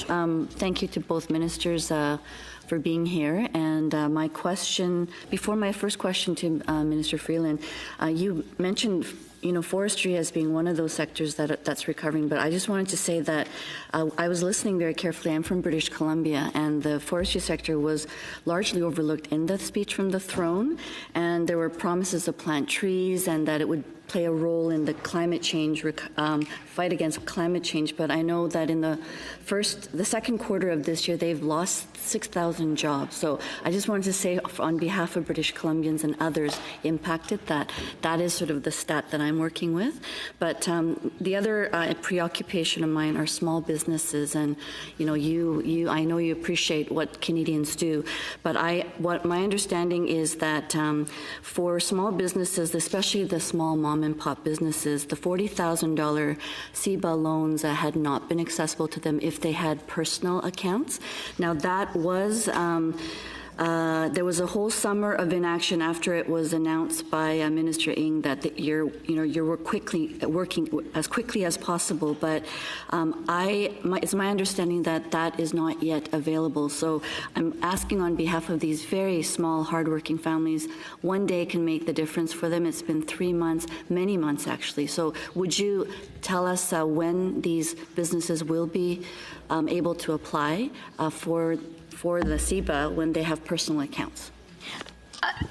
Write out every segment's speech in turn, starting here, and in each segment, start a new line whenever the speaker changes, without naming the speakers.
Thank you to both ministers for being here. And my question, before my first question to Minister Freeland, you mentioned forestry as being one of those sectors that's recovering, but I just wanted to say that I was listening very carefully. I'm from British Columbia, and the forestry sector was largely overlooked in the speech from the throne, and there were promises to plant trees and that it would play a role in the climate change, fight against climate change. But I know that in the second quarter of this year, they've lost 6,000 jobs. So I just wanted to say on behalf of British Columbians and others impacted that is sort of the stat that I'm working with. But the other preoccupation of mine are small businesses. And, I know you appreciate what Canadians do. But what my understanding is that for small businesses, especially the small mom and pop businesses, the $40,000 CEBA loans had not been accessible to them if they had personal accounts. Now that was there was a whole summer of inaction after it was announced by Minister Ng that you're working as quickly as possible. But it's my understanding that that is not yet available. So I'm asking on behalf of these very small, hardworking families. One day can make the difference for them. It's been 3 months, many months actually. So would you tell us when these businesses will be able to apply for the CEBA when they have personal accounts?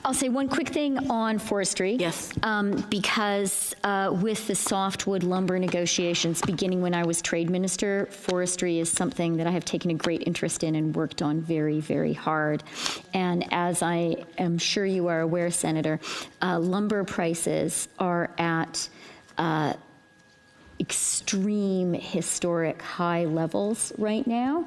I'll say one quick thing on forestry.
Yes.
Because with the softwood lumber negotiations beginning when I was trade minister, forestry is something that I have taken a great interest in and worked on very, very hard. And as I am sure you are aware, Senator, lumber prices are at extreme historic high levels right now.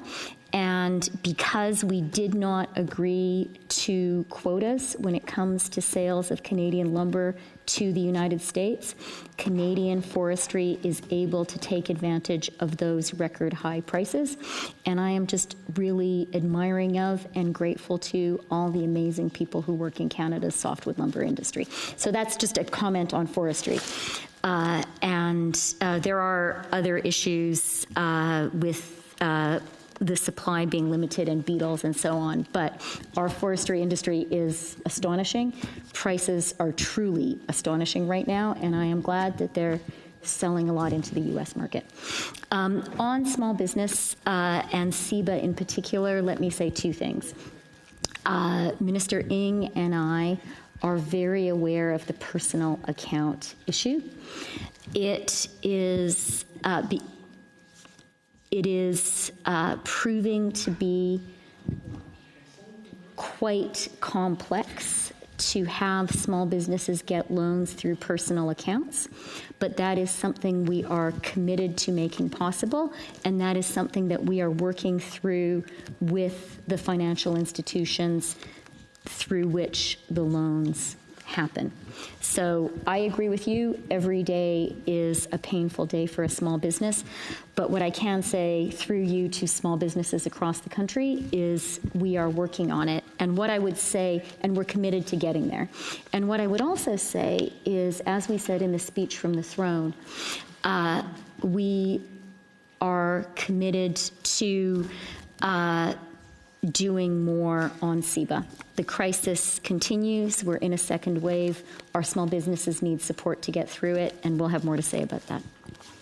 And because we did not agree to quotas when it comes to sales of Canadian lumber to the United States, Canadian forestry is able to take advantage of those record high prices. And I am just really admiring of and grateful to all the amazing people who work in Canada's softwood lumber industry. So that's just a comment on forestry. And there are other issues with the supply being limited and beetles and so on. But our forestry industry is astonishing. Prices are truly astonishing right now, and I am glad that they're selling a lot into the U.S. market. On small business and CEBA in particular, let me say two things. Minister Ng and I are very aware of the personal account issue. It is proving to be quite complex to have small businesses get loans through personal accounts, but that is something we are committed to making possible, and that is something that we are working through with the financial institutions through which the loans happen. So I agree with you. Every day is a painful day for a small business. But what I can say through you to small businesses across the country is we are working on it. And what I would say, and we're committed to getting there. And what I would also say is, as we said in the speech from the throne, we are committed to doing more on CEBA. The crisis continues. We're in a second wave. Our small businesses need support to get through it, and we'll have more to say about that.